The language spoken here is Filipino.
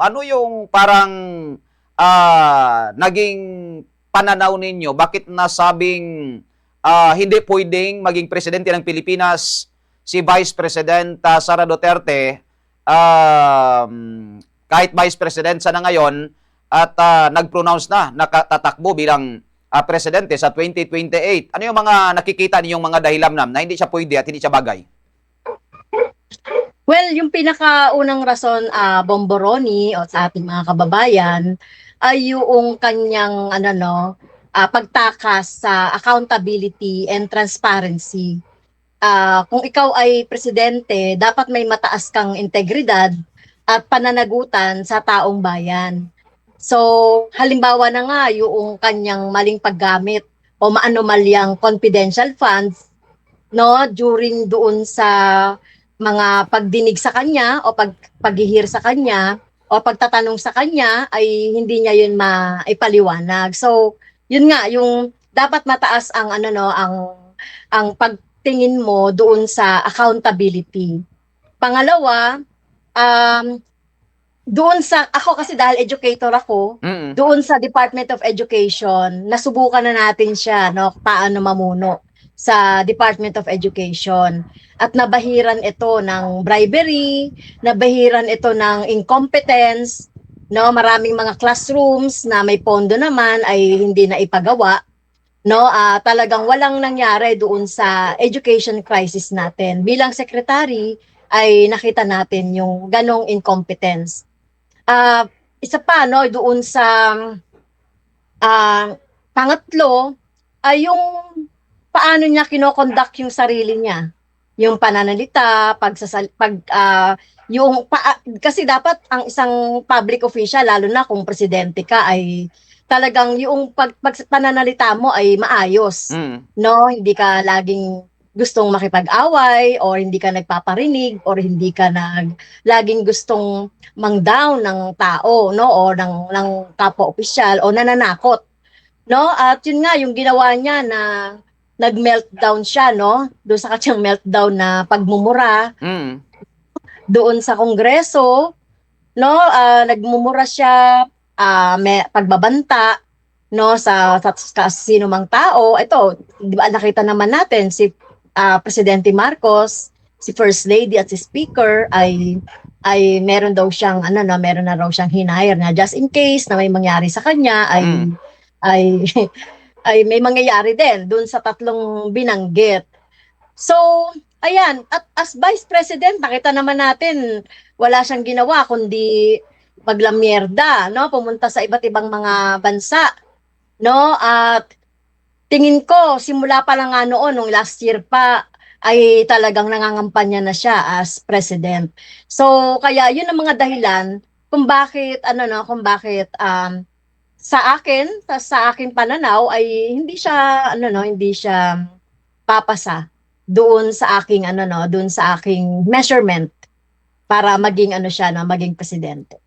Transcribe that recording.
Ano yung parang naging pananaw ninyo? Bakit nasabing hindi pwedeng maging presidente ng Pilipinas si Vice President Sara Duterte kahit Vice President sa na ngayon at nag-pronounce na nakatatakbo bilang presidente sa 2028? Ano yung mga nakikita ninyong mga dahilan na hindi siya pwede at hindi siya bagay? Well, yung pinakaunang rason, Bomboroni o sa ating mga kababayan ay yung kanyang pagtakas sa accountability and transparency. Kung ikaw ay presidente, dapat may mataas kang integridad at pananagutan sa taong bayan. So, halimbawa na nga yung kanyang maling paggamit o maanomalyang confidential funds no during doon sa mga pagdinig sa kanya o paghihir sa kanya o pagtatanong sa kanya ay hindi niya yun maipaliwanag. So, yun nga yung dapat mataas ang ang pagtingin mo doon sa accountability. Pangalawa, um, doon sa ako kasi dahil educator ako, Mm. doon sa Department of Education, nasubukan na natin siya no paano mamuno sa Department of Education. At nabahiran ito ng bribery, nabahiran ito ng incompetence, no, maraming mga classrooms na may pondo naman ay hindi na ipagawa, no, talagang walang nangyari doon sa education crisis natin. Bilang secretary ay nakita natin yung ganong incompetence. Isa pa no doon sa pangatlo ay yung paano niya kinokonduct yung sarili niya. Yung pananalita, kasi dapat ang isang public official lalo na kung presidente ka ay talagang yung pananalita mo ay maayos. Mm. No, hindi ka laging gustong makipag-away or hindi ka nagpaparinig or hindi ka laging gustong mang-down ng tao no o ng kapwa opisyal o nananakot no at yun nga yung ginawa niya na nag-meltdown siya no doon sa kanyang meltdown na pagmumura Mm. doon sa kongreso no nagmumura siya may pagbabanta no sa sino mang tao ito di ba nakita naman natin si Presidente Marcos, si First Lady at si Speaker ay meron daw siyang meron na raw siyang hinire na just in case na may mangyari sa kanya Mm. ay ay may mangyayari din doon sa tatlong binanggit. So, ayan, at as Vice President, nakita naman natin wala siyang ginawa kundi maglamyerda, no? Pumunta sa iba't ibang mga bansa, no? At tingin ko, simula pa lang nga noon, nung last year pa, ay talagang nangangampanya na siya as president. So, kaya yun ang mga dahilan kung bakit, sa akin pananaw ay hindi siya papasa doon sa aking, doon sa aking measurement para maging maging presidente.